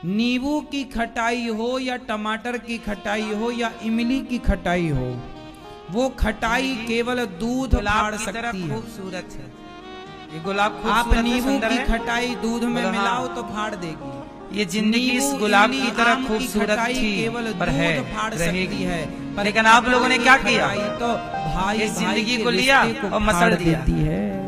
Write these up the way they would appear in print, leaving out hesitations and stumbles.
नींबू की खटाई हो या टमाटर की खटाई हो या इमली की खटाई हो, वो खटाई केवल दूध फाड़ सकती है। खूबसूरत है ये गुलाब, आप खूबसूरत नींबू की है। खटाई दूध में हाँ। मिलाओ तो फाड़ देगी। ये जिंदगी इस नींबू, गुलाब इमली, की तरह आम की खूबसूरत खटाई थी केवल पर दूध है, फाड़ रहेगी। सकती है, पर लेकिन आप लोगों ने क्या किया? खटाई तो भाई इस भाई जिंदगी के को लिया रिश्ते को और मसल फाड़ दिया। देती है।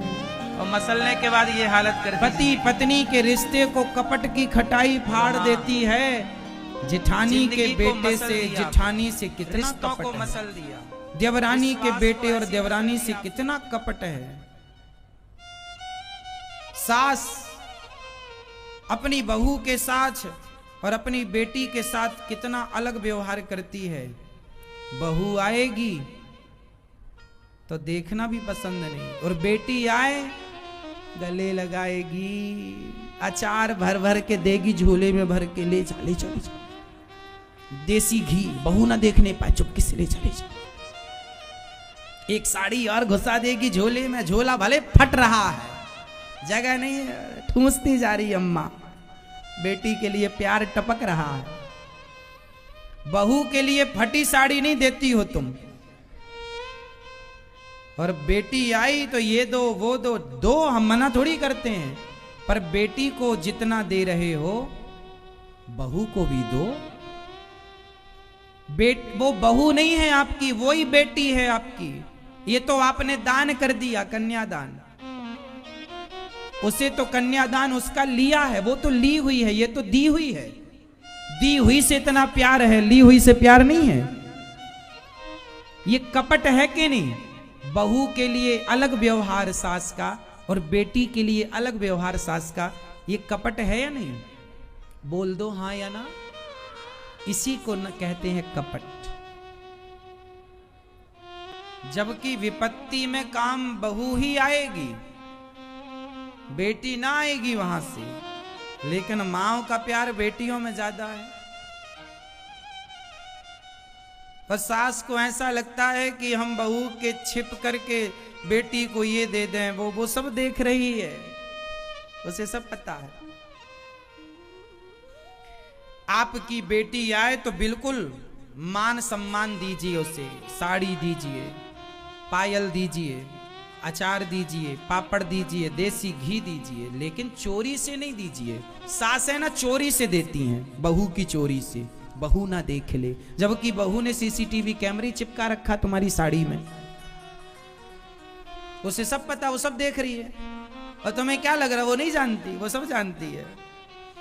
और मसलने के बाद ये हालत कर दी। पति पत्नी के रिश्ते को कपट की खटाई फाड़ हाँ। देती है। जेठानी के जिंदगी को बेटे मसल से दिया। जेठानी से कितना रिश्तों कपट को है। मसल दिया। देवरानी के विश्वास बेटे को और ऐसी देवरानी मसल से दिया। कितना कपट है। सास अपनी बहू के साथ और अपनी बेटी के साथ कितना अलग व्यवहार करती है। बहू आएगी तो देखना भी पसंद नहीं, और बेटी आए गले लगाएगी, अचार भर भर के देगी, झोले में भर के ले जा ले जा ले जा। देसी घी बहू ना देखने पाए, चुपके से ले जा ले जा। एक साड़ी और घुसा देगी झोले में, झोला भले फट रहा है, जगह नहीं है, ठूंसती जा रही अम्मा। बेटी के लिए प्यार टपक रहा है। बहू के लिए फटी साड़ी नहीं देती हो तुम, और बेटी आई तो ये दो वो दो, दो हम मना थोड़ी करते हैं, पर बेटी को जितना दे रहे हो बहू को भी दो। वो बहू नहीं है आपकी, वो ही बेटी है आपकी। ये तो आपने दान कर दिया, कन्यादान। उसे तो कन्यादान उसका लिया है, वो तो ली हुई है, ये तो दी हुई है। दी हुई से इतना प्यार है, ली हुई से प्यार नहीं है। ये कपट है कि नहीं? बहू के लिए अलग व्यवहार सास का, और बेटी के लिए अलग व्यवहार सास का। ये कपट है या नहीं? बोल दो हाँ या ना। इसी को न कहते हैं कपट। जबकि विपत्ति में काम बहू ही आएगी, बेटी ना आएगी वहां से। लेकिन माओ का प्यार बेटियों में ज्यादा है। और सास को ऐसा लगता है कि हम बहू के छिप करके बेटी को ये दे दें, वो सब देख रही है, उसे सब पता है। आपकी बेटी आए तो बिल्कुल मान सम्मान दीजिए उसे, साड़ी दीजिए, पायल दीजिए, अचार दीजिए, पापड़ दीजिए, देसी घी दीजिए, लेकिन चोरी से नहीं दीजिए। सासें ना चोरी से देती हैं, बहू की चोरी से, बहू ना देख ले। जबकि बहू ने सीसीटीवी कैमरे चिपका रखा तुम्हारी साड़ी में, उसे सब पता, वो सब देख रही है। और तुम्हें क्या लग रहा है वो नहीं जानती? वो सब जानती है।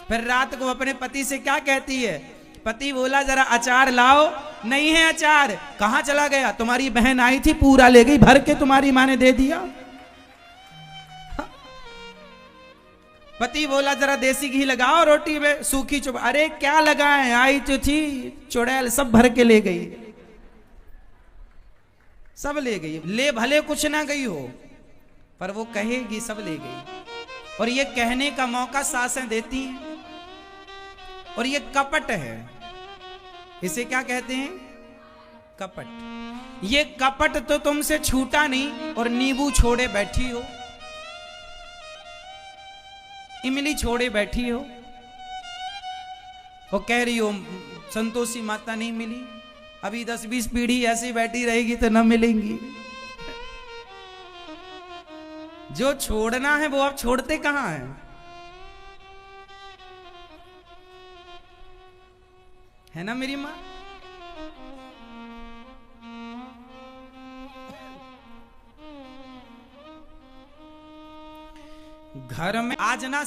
फिर रात को अपने पति से क्या कहती है? पति बोला जरा अचार लाओ, नहीं है अचार, कहां चला गया? तुम्हारी बहन आई थी, पूरा ले गई भर के, तुम्हारी मां ने दे दिया। पति बोला जरा देसी घी लगाओ रोटी में, सूखी चुप, अरे क्या लगाए, आई तो थी चुड़ैल, सब भर के ले गई, सब ले गई। ले भले कुछ ना गई हो, पर वो कहेगी सब ले गई। और ये कहने का मौका सासें देती हैं। और ये कपट है, इसे क्या कहते हैं? कपट। ये कपट तो तुमसे छूटा नहीं, और नींबू छोड़े बैठी हो, इमली छोड़े बैठी हो, वो कह रही हो संतोषी माता नहीं मिली, अभी 10-20 पीढ़ी ऐसी बैठी रहेगी तो न मिलेंगी। जो छोड़ना है वो आप छोड़ते कहां हैं? है ना मेरी मां? घर में आज ना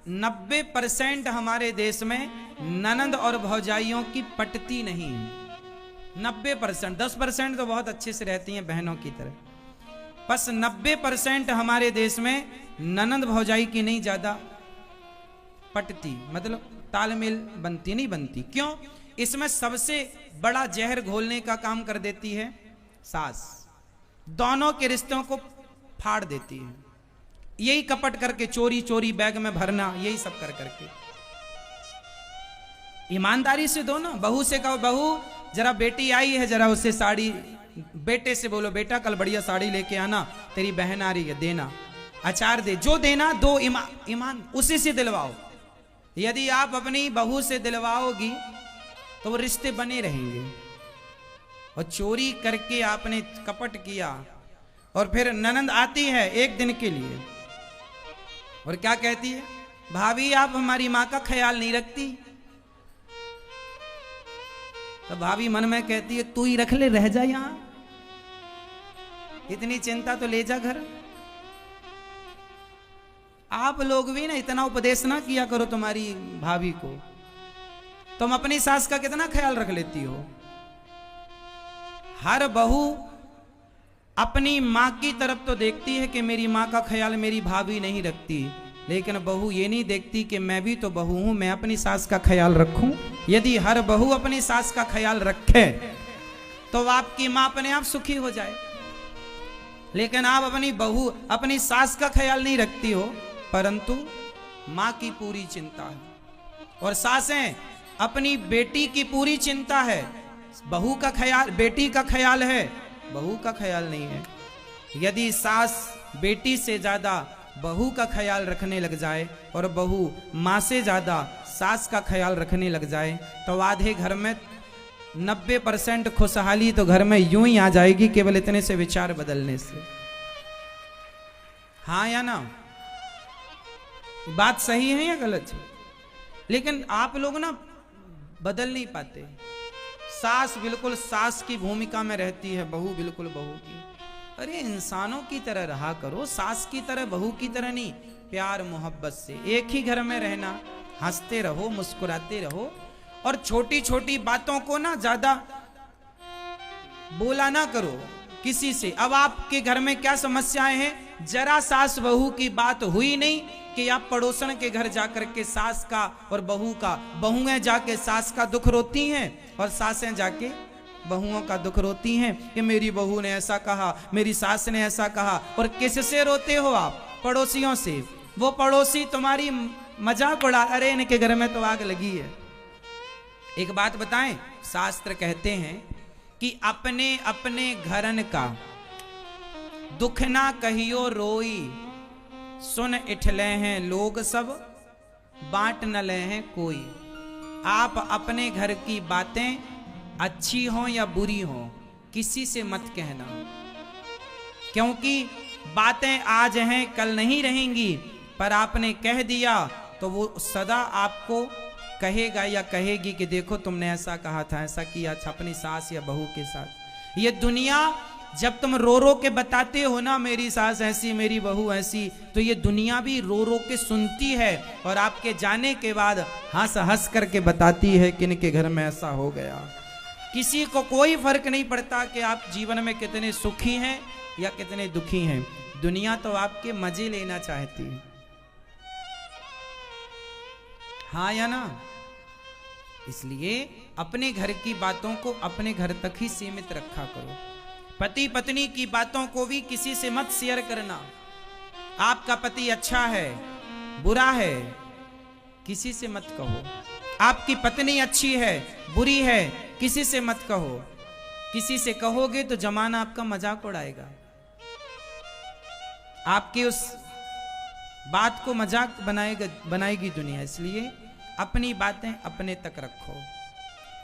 90% हमारे देश में ननंद और भौजाइयों की पटती नहीं। 90%, 10% तो बहुत अच्छे से रहती हैं बहनों की तरह, बस 90% हमारे देश में ननंद भौजाई की नहीं ज्यादा पटती, मतलब तालमेल बनती नहीं, बनती। क्यों? इसमें सबसे बड़ा जहर घोलने का काम कर देती है सास, दोनों के रिश्तों को फाड़ देती है। यही कपट करके, चोरी चोरी बैग में भरना, यही सब कर करके। ईमानदारी से दो ना। बहू से कहो बहू जरा बेटी आई है, जरा उससे साड़ी, बेटे से बोलो बेटा कल बढ़िया साड़ी लेके आना, तेरी बहन आ रही है, देना। अचार दे, जो देना दो, ईमान उसी से दिलवाओ। यदि आप अपनी बहू से दिलवाओगी तो वो रिश्ते बने रहेंगे। और चोरी करके आपने कपट किया और फिर ननंद आती है एक दिन के लिए और क्या कहती है, भाभी आप हमारी माँ का ख्याल नहीं रखती। तो भाभी मन में कहती है तू ही रख ले, रह जा यहां, इतनी चिंता तो ले जा घर। आप लोग भी ना इतना उपदेश ना किया करो तुम्हारी भाभी को। तुम अपनी सास का कितना ख्याल रख लेती हो। हर बहू अपनी माँ की तरफ तो देखती है कि मेरी माँ का ख्याल मेरी भाभी नहीं रखती, लेकिन बहू ये नहीं देखती कि मैं भी तो बहू हूं, मैं अपनी सास का ख्याल रखूं। यदि हर बहू अपनी सास का ख्याल रखे तो आपकी माँ अपने आप सुखी हो जाए। लेकिन आप अपनी बहू अपनी सास का ख्याल नहीं रखती हो, परंतु माँ की पूरी चिंता है। और सासें अपनी बेटी की पूरी चिंता है, बहू का ख्याल, बेटी का ख्याल है, बहू का ख्याल नहीं है। यदि सास बेटी से ज्यादा बहू का ख्याल रखने लग जाए और बहू माँ से ज्यादा सास का ख्याल रखने लग जाए तो आधे घर में 90% खुशहाली तो घर में यूं ही आ जाएगी, केवल इतने से विचार बदलने से। हाँ या ना? बात सही है या गलत है? लेकिन आप लोग ना बदल नहीं पाते। सास बिल्कुल सास की भूमिका में रहती है, बहू बिल्कुल बहू की। अरे इंसानों की तरह रहा करो, सास की तरह बहू की तरह नहीं, प्यार मोहब्बत से एक ही घर में रहना, हंसते रहो, मुस्कुराते रहो और छोटी छोटी बातों को ना ज्यादा बोला ना करो किसी से। अब आपके घर में क्या समस्याएं हैं, जरा सास बहू की बात हुई नहीं कि आप पड़ोसन के घर जाकर के सास का और बहू का, बहुएं जाके सास का दुख रोती हैं और सासें जाके बहुओं का दुख रोती हैं कि मेरी बहू ने ऐसा कहा, मेरी सास ने ऐसा कहा। और किससे रोते हो आप? पड़ोसियों से। वो पड़ोसी तुम्हारी मजाक उड़ा, अरे इनके घर में तो आग लगी है। एक बात बताएं, शास्त्र कहते हैं कि अपने अपने घरन का दुख ना कहियो रोई, सुन इठले हैं लोग सब, बांट न ले हैं कोई। आप अपने घर की बातें अच्छी हो या बुरी हो किसी से मत कहना, क्योंकि बातें आज हैं कल नहीं रहेंगी। पर आपने कह दिया तो वो सदा आपको कहेगा या कहेगी कि देखो तुमने ऐसा कहा था, ऐसा किया था अपनी सास या बहू के साथ। ये दुनिया जब तुम रो रो के बताते हो ना मेरी सास ऐसी, मेरी बहू ऐसी, तो ये दुनिया भी रो रो के सुनती है और आपके जाने के बाद हंस हंस करके बताती है कि इनके घर में ऐसा हो गया। किसी को कोई फर्क नहीं पड़ता कि आप जीवन में कितने सुखी हैं या कितने दुखी हैं। दुनिया तो आपके मजे लेना चाहती है। हाँ या ना? इसलिए अपने घर की बातों को अपने घर तक ही सीमित रखा करो। पति पत्नी की बातों को भी किसी से मत शेयर करना। आपका पति अच्छा है, बुरा है, किसी से मत कहो। आपकी पत्नी अच्छी है, बुरी है, किसी से मत कहो। किसी से कहोगे तो जमाना आपका मजाक उड़ाएगा, आपकी उस बात को मजाक बनाएगी दुनिया। इसलिए अपनी बातें अपने तक रखो।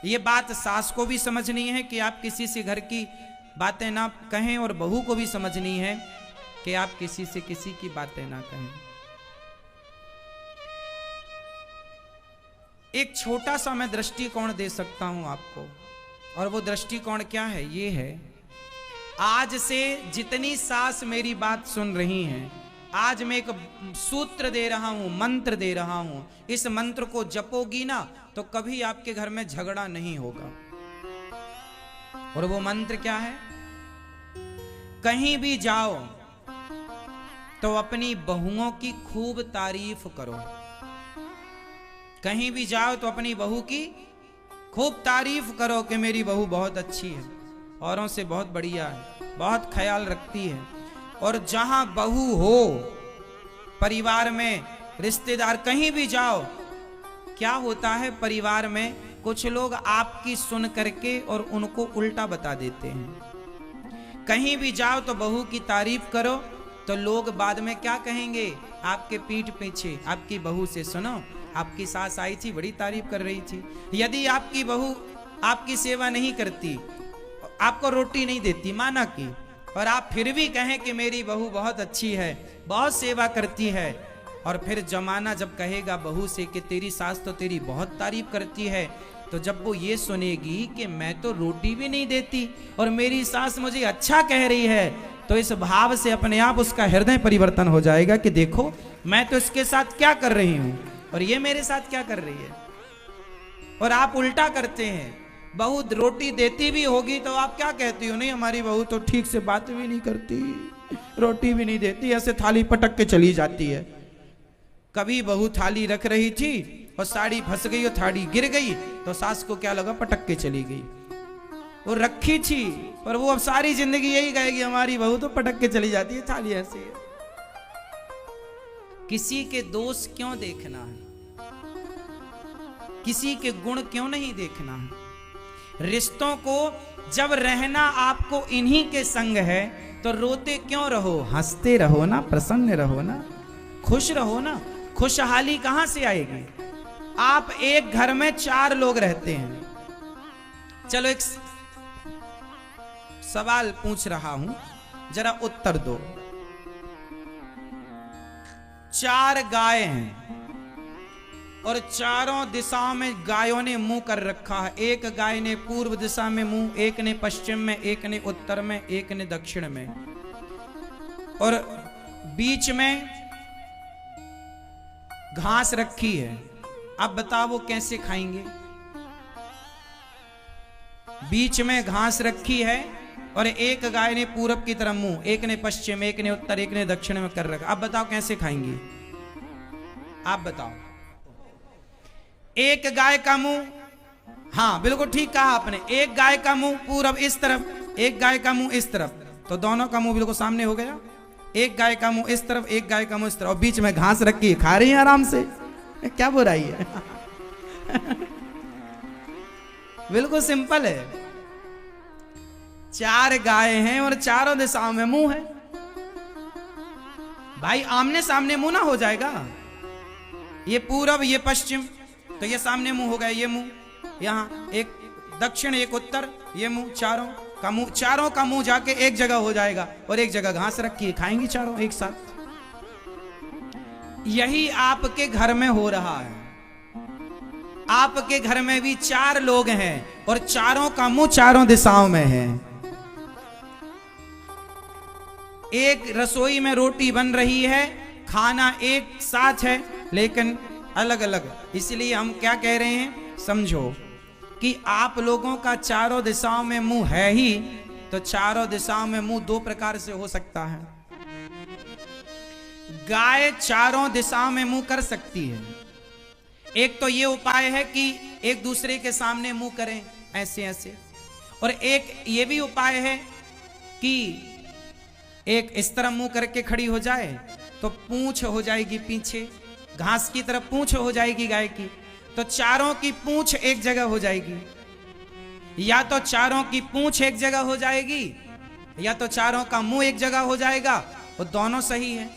ये बात सास को भी समझनी है कि आप किसी से घर की बातें ना कहें, और बहू को भी समझनी है कि आप किसी से किसी की बातें ना कहें। एक छोटा सा मैं दृष्टिकोण दे सकता हूं आपको, और वो दृष्टिकोण क्या है? ये है, आज से जितनी सास मेरी बात सुन रही हैं, आज मैं एक सूत्र दे रहा हूं, मंत्र दे रहा हूं। इस मंत्र को जपोगी ना तो कभी आपके घर में झगड़ा नहीं होगा। और वो मंत्र क्या है? कहीं भी जाओ तो अपनी बहुओं की खूब तारीफ करो। कहीं भी जाओ तो अपनी बहू की खूब तारीफ करो कि मेरी बहू बहुत अच्छी है, औरों से बहुत बढ़िया है, बहुत ख्याल रखती है। और जहां बहू हो, परिवार में, रिश्तेदार, कहीं भी जाओ, क्या होता है परिवार में, कुछ लोग आपकी सुन करके और उनको उल्टा बता देते हैं। कहीं भी जाओ तो बहू की तारीफ करो तो लोग बाद में क्या कहेंगे? आपके पीठ पीछे आपकी बहू से सुनो, आपकी सास आई थी, बड़ी तारीफ कर रही थी। यदि आपकी बहू आपकी सेवा नहीं करती, आपको रोटी नहीं देती, माना कि, और आप फिर भी कहें कि मेरी बहू बहुत अच्छी है, बहुत सेवा करती है, और फिर जमाना जब कहेगा बहू से कि तेरी सास तो तेरी बहुत तारीफ करती है, तो जब वो ये सुनेगी कि मैं तो रोटी भी नहीं देती और मेरी सास मुझे अच्छा कह रही है, तो इस भाव से अपने आप उसका हृदय परिवर्तन हो जाएगा कि देखो मैं तो इसके साथ क्या कर रही हूं और ये मेरे साथ क्या कर रही है। और आप उल्टा करते हैं, बहू रोटी देती भी होगी तो आप क्या कहती हो, नहीं हमारी बहू तो ठीक से बात भी नहीं करती, रोटी भी नहीं देती, ऐसे थाली पटक के चली जाती है। कभी बहू थाली रख रही थी और साड़ी फंस गई और थाली गिर गई, तो सास को क्या लगा, पटक के चली गई। वो रखी थी और वो अब सारी जिंदगी यही कहेगी हमारी बहू तो पटक के चली जाती है, थाली ऐसे है। किसी के दोष क्यों देखना है, किसी के गुण क्यों नहीं देखना है। रिश्तों को जब रहना आपको इन्हीं के संग है तो रोते क्यों रहो, हंसते रहो ना, प्रसन्न रहो ना, खुश रहो ना। खुशहाली कहां से आएगी। आप एक घर में 4 लोग रहते हैं, चलो एक सवाल पूछ रहा हूं, जरा उत्तर दो। 4 गाय हैं और चारों दिशाओं में गायों ने मुंह कर रखा है। एक गाय ने पूर्व दिशा में मुंह, एक ने पश्चिम में, एक ने उत्तर में, एक ने दक्षिण में, और बीच में घास रखी है। अब बताओ वो कैसे खाएंगे। बीच में घास रखी है और एक गाय ने पूरब की तरफ मुंह, एक ने पश्चिम, एक ने उत्तर, एक ने दक्षिण में कर रखा। अब बताओ कैसे खाएंगी, आप बताओ। एक गाय का मुंह, हाँ बिल्कुल ठीक कहा आपने, एक गाय का मुंह पूरब इस तरफ, एक गाय का मुंह इस तरफ, तो दोनों का मुंह बिल्कुल सामने हो गया। एक गाय का मुंह इस तरफ, एक गाय का मुंह इस तरफ, और बीच में घास रखी है, खा रही है आराम से, क्या बुराई है। बिल्कुल सिंपल है। 4 गाय हैं और चारों दिशाओं में मुंह है। भाई आमने सामने मुंह ना हो जाएगा, ये पूरब ये पश्चिम, तो ये सामने मुंह हो गया, ये मुंह यहां, एक दक्षिण एक उत्तर, ये मुंह, चारों का मुंह जाके एक जगह हो जाएगा, और एक जगह घास रखी है, खाएंगी चारों एक साथ। यही आपके घर में हो रहा है। आपके घर में भी 4 लोग हैं और चारों का मुंह चारों दिशाओं में है। एक रसोई में रोटी बन रही है, खाना एक साथ है लेकिन अलग अलग। इसलिए हम क्या कह रहे हैं, समझो कि आप लोगों का चारों दिशाओं में मुंह है ही, तो चारों दिशाओं में मुंह 2 प्रकार से हो सकता है। गाय चारों दिशाओं में मुंह कर सकती है। एक तो ये उपाय है कि एक दूसरे के सामने मुंह करें ऐसे ऐसे, और एक ये भी उपाय है कि एक इस तरह मुंह करके खड़ी हो जाए तो पूंछ हो जाएगी पीछे, घास की तरफ पूंछ हो जाएगी गाय की, तो चारों की पूंछ एक जगह हो जाएगी। या तो चारों की पूंछ एक जगह हो जाएगी, या तो चारों का मुंह एक जगह हो जाएगा, वो दोनों सही है।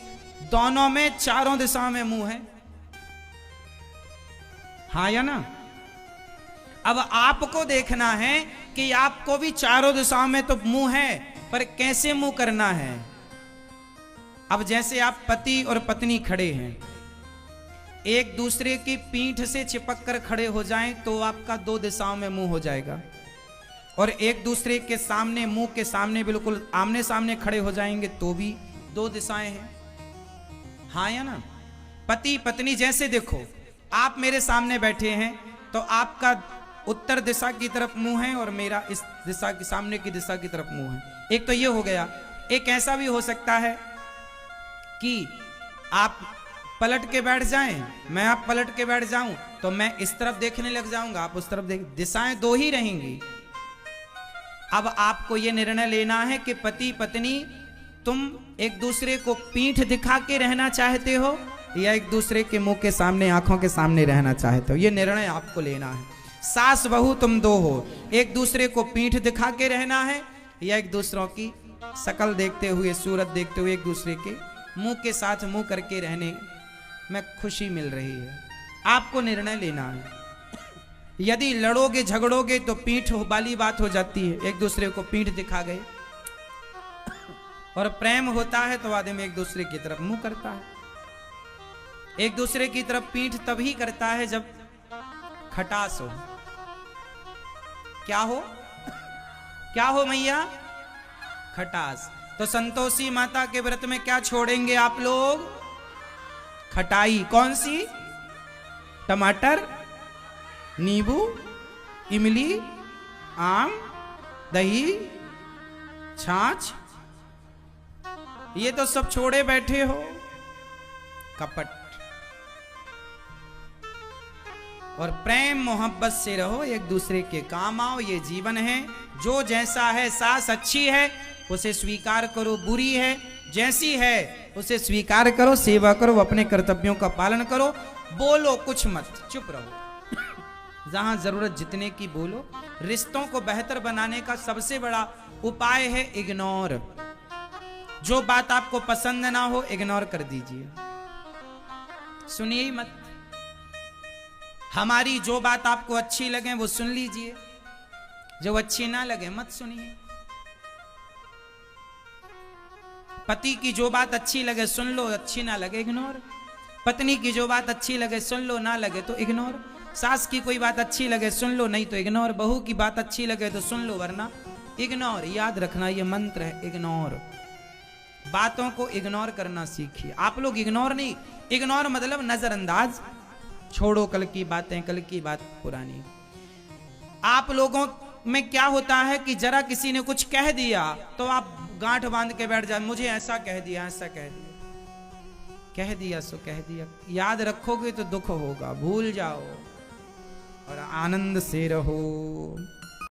दोनों में चारों दिशाओं में मुंह है, हाँ या ना। अब आपको देखना है कि आपको भी चारों दिशाओं में तो मुंह है, पर कैसे मुंह करना है। अब जैसे आप पति और पत्नी खड़े हैं, एक दूसरे की पीठ से चिपक कर खड़े हो जाएं तो आपका 2 दिशाओं में मुंह हो जाएगा, और एक दूसरे के सामने, मुंह के सामने बिल्कुल आमने सामने खड़े हो जाएंगे तो भी 2 दिशाएं हैं, हाँ या ना। पति पत्नी जैसे देखो, आप मेरे सामने बैठे हैं तो आपका उत्तर दिशा की तरफ मुंह है और मेरा इस दिशा की, सामने की दिशा की तरफ मुंह है। एक तो ये हो गया। एक ऐसा भी हो सकता है कि आप पलट के बैठ जाएं, मैं आप पलट के बैठ जाऊं, तो मैं इस तरफ देखने लग जाऊंगा, आप उस तरफ देख, दिशाएं 2 ही रहेंगी। अब आपको यह निर्णय लेना है कि पति पत्नी तुम एक दूसरे को पीठ दिखा के रहना चाहते हो या एक दूसरे के मुंह के सामने, आंखों के सामने रहना चाहते हो। यह निर्णय आपको लेना है। सास बहू तुम 2 हो, एक दूसरे को पीठ दिखा के रहना है या एक दूसरों की शकल देखते हुए, सूरत देखते हुए एक दूसरे के मुंह के साथ मुंह करके रहने में खुशी मिल रही है। आपको निर्णय लेना है। यदि लड़ोगे झगड़ोगे तो पीठ वाली बात हो जाती है, एक दूसरे को पीठ दिखा गए। और प्रेम होता है तो आदमी एक दूसरे की तरफ मुंह करता है। एक दूसरे की तरफ पीठ तभी करता है जब खटास हो। क्या हो? क्या हो मैया? खटास। तो संतोषी माता के व्रत में क्या छोड़ेंगे आप लोग? खटाई। कौन सी? टमाटर, नींबू, इमली, आम, दही, छाछ, ये तो सब छोड़े बैठे हो। कपट। और प्रेम मोहब्बत से रहो, एक दूसरे के काम आओ, ये जीवन है। जो जैसा है, सास अच्छी है उसे स्वीकार करो, बुरी है जैसी है उसे स्वीकार करो, सेवा करो, अपने कर्तव्यों का पालन करो। बोलो कुछ मत, चुप रहो। जहां जरूरत जितने की बोलो। रिश्तों को बेहतर बनाने का सबसे बड़ा उपाय है इग्नोर। जो बात आपको पसंद ना हो इग्नोर कर दीजिए, सुनिए ही मत। हमारी जो बात आपको अच्छी लगे वो सुन लीजिए, जो अच्छी ना लगे मत सुनिए। पति की जो बात अच्छी लगे सुन लो, अच्छी ना लगे इग्नोर। पत्नी की जो बात अच्छी लगे सुन लो, ना लगे तो इग्नोर। सास की कोई बात अच्छी लगे सुन लो, नहीं तो इग्नोर। बहू की बात अच्छी लगे तो सुन लो, वरना इग्नोर। याद रखना ये मंत्र है, इग्नोर। बातों को इग्नोर करना सीखिए। आप लोग इग्नोर नहीं, इग्नोर मतलब नजरअंदाज। छोड़ो कल की बातें, कल की बात पुरानी। आप लोगों में क्या होता है कि जरा किसी ने कुछ कह दिया तो आप गांठ बांध के बैठ जाए, मुझे ऐसा कह दिया, ऐसा कह दिया। कह दिया सो कह दिया। याद रखोगे तो दुख होगा, भूल जाओ और आनंद से रहो।